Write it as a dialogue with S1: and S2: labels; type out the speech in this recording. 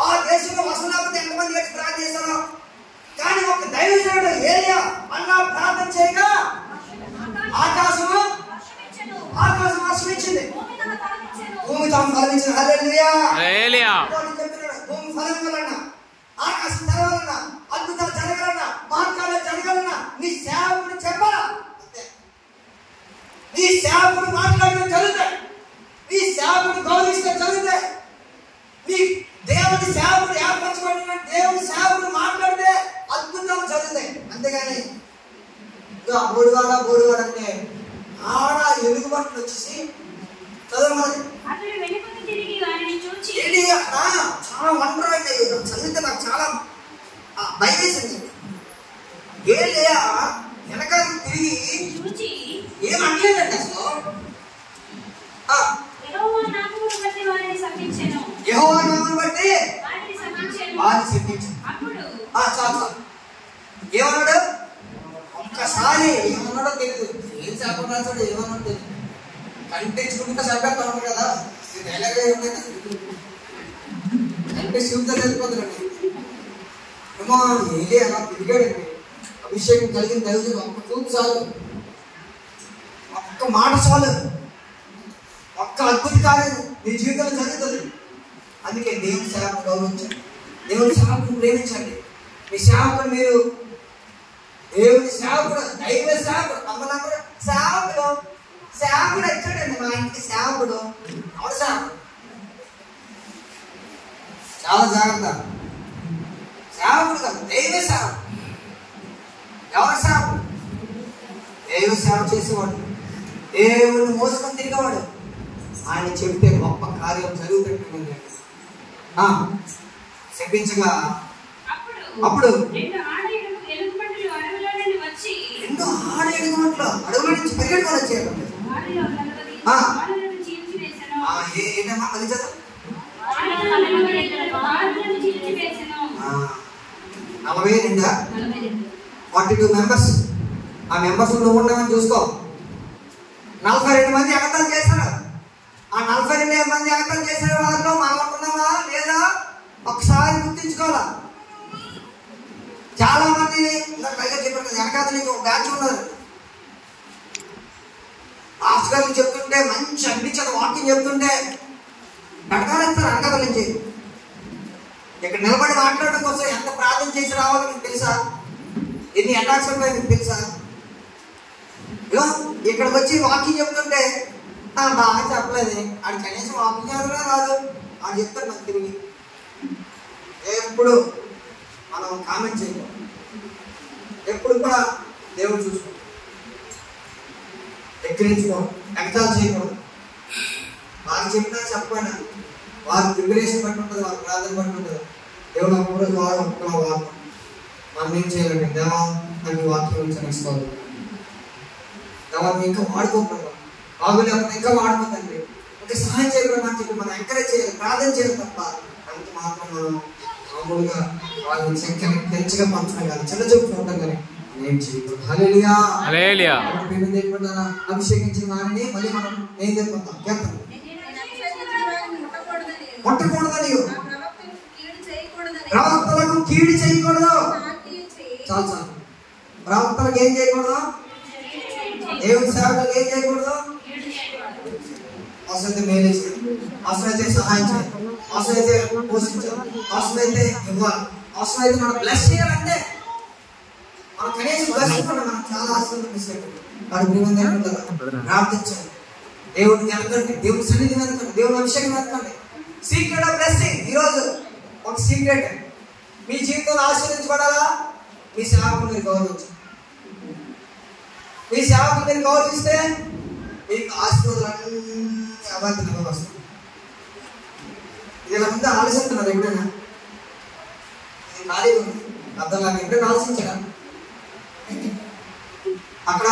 S1: ఆ దేశంలో వర్షం లేకపోతే ఎంతమంది వచ్చి ప్రార్థన చేశారు? కానీ ఒక దైవజనుడు ఏలియా అన్నా ప్రార్థన చేయగా ఆకాశం వర్షమిచ్చింది, భూమి తాను ఫలమిచ్చింది. హల్లెలూయా. భూమి ఫలం వలన, ఆకాశం తెరవాలన్నా, అద్భుతాలు జరగాలన్నా, మహత్కార్యాలు జరగాలన్నా నీ సేవకుడు చెప్పాలా? నీ సేవకుడు మాట్లాడడం జరుగుతాయి, నీ సేవకుడు గౌరవిస్తే జరుగుతాయి. నీ దేవుని సేవకుడు ఏర్పరచబడిన దేవుని సేవకుడు మాట్లాడితే అద్భుతం జరుగుతాయి. అంతేగాని బోడివాడ అంటే ఆడ ఎలుగుబంట్లు వచ్చేసి చదవమని చాలా వండర్ అండి. చదివితే నాకు చాలా భయం వేసింది. ఏలియా వెనకాల తిరిగి ఏమనలేదండి అసలు. యెహోవా నామమును బట్టి వారిని శపించాను. చాలు ఏమన్నాడు? ఒక్కసారి ఏమన్నాడో తెలియదు, ఏం చెప్పకుండా ఏమన్నాడో తెలియదు. కంటించుకుంటే చంపేస్తాను కదా, అంటే శివుతో వెళ్ళిపోతాడండి. ఏమో ఏలే అలా తిరిగాడండి. అభిషేకం కలిగిన దైవజనుడు ఒక్క చూపు చాలు, ఒక్క మాట చాలు, ఒక్క అద్భుత కార్యం నీ జీవితంలో జరుగుతుంది. అందుకే దేవుని సేవను గౌరవించండి, దేవుని సేవకుని ప్రేమించండి. మీ సేవకుడు మీరు దేవుని సేవకుడు, దైవ సేవకుడు, అమ్మనమ్మడు సేవకుడు వచ్చాడండి మా ఇంటికి. సేవకుడు ఎవరు? సేవకుడు చాలా జాగ్రత్త. సేవకుడు కాదు, దైవ సేవకుడు. ఎవరు సేవకుడు? దైవ సేవ చేసేవాడు, దేవుని మోసుకొని తిరిగేవాడు. ఆయన చెప్తే గొప్ప కార్యం జరుగుతుంది. చెప్పించగా అప్పుడు రెండు ఆడ ఎలుగుబంట్లు అడవుల నుంచి పరిగెట్టుకొని వచ్చారు. ఏంటమ్మా అది చదువు. 42 మెంబర్స్. ఆ మెంబర్స్ నువ్వు ఉండమని చూసుకో. 42 మంది ఎగతాలు చేశారు. ఆ 42 మంది ఎగతాలు చేసే వారిలో మనం ఉంటున్నామా లేదా ఒకసారి గుర్తించుకోవాలా. చాలా మంది పైగా చెప్పారు కదా, వెనకాల నుంచి ఒక బ్యాచ్ ఉన్నారు. ఆస్కర్లు చెప్తుంటే మంచి అనిపించదు, వాకింగ్ చెప్తుంటే నడకాలేస్తారు వెనకాల నుంచి. ఇక్కడ నిలబడి మాట్లాడడం కోసం ఎంత ప్రార్థన చేసి రావాలో మీకు తెలుసా? ఎన్ని అటాక్స్ ఉంటాయో మీకు తెలుసా? ఇక్కడికి వచ్చి వాకింగ్ చెప్తుంటే బాగా చెప్పలేదు, ఆడు కనీసం వాకింగ్ చేస్తున్నా రాదు, ఆడు చెప్తాడు నాకు తిరిగి. ఎప్పుడు మనం కామెంట్ చేయకూడదు, ఎప్పుడు కూడా దేవుడు చూసుకో, ఎక్కిరించుకోవడం, ఎగతాలు చేయకూడదు. వారు చెప్పినా చెప్పినా వారి ప్రిపరేషన్ బట్టి ఉంటుంది, వారి ప్రార్థన బట్టి ఉంటుంది. దేవుడు అప్పుడు వాడు ఒక్క వాడు మనం ఏం చేయాలంటే దేవా అని వాక్యం చనిస్తాడు. దేవాన్ని ఇంకా వాడుకోకూడదు, బాగులేకపోతే ఇంకా వాడుకోదండి. ఇంకా సహాయం చేయకూడదు అని చెప్పి మనం ఎంకరేజ్ చేయాలి, ప్రార్థన చేయాలి తప్ప అంత మాత్రం మనం మామూలుగా వాళ్ళని సంఖ్యను పెంచగా పంచడం కాదు, చిన్న చూపు చూడటం కానీ ఏం చేయకూడదు. హల్లెలూయా. అభిషేకించిన వారిని మళ్ళీ మనం ఏం చెప్పుకుంటాం? కొట్టకూడదని, ప్రవక్తలకు కీడు చేయకూడదు. చాలు చాలు. ప్రవక్తలకు ఏం చేయకూడదు? దేవుని సేవకులకు ఏం చేయకూడదు? అవసరమైతే మేలు చేయాలి, అవసరమైతే సహాయం చేయాలి, అవసరమైతే పోషించాలి, అవసరమైతే ఇవ్వాలి, అవసరమైతే మనం బ్లెస్ చేయాలంటే మనం కనీసం బ్లెస్ కూడా మనం చాలా ఆశలు మిస్ అయిపోతాం. వాడి ప్రేమ ప్రార్థించండి, దేవుడిని వెనకండి, దేవుడి సన్నిధి వెనకండి, దేవుడి అభిషేకం వెనకండి. Secret of blessing. ఈరోజు ఒక సీక్రెట్, మీ జీవితంలో ఆశీర్వదించబడాలా? మీ సేవకుని మీరు గౌరవించండి. మీ సేవకుని మీరు గౌరవిస్తే మీకు ఆశీర్వాదాలు అభ్యంతరంగా వస్తాయి. ఇది ఇలా ముందు ఆలోచిస్తున్నారు ఎప్పుడైనా? ఇది ఖాళీగా ఉంది, అర్థం కాదు. ఎప్పుడైనా ఆలోచించారా? అక్కడ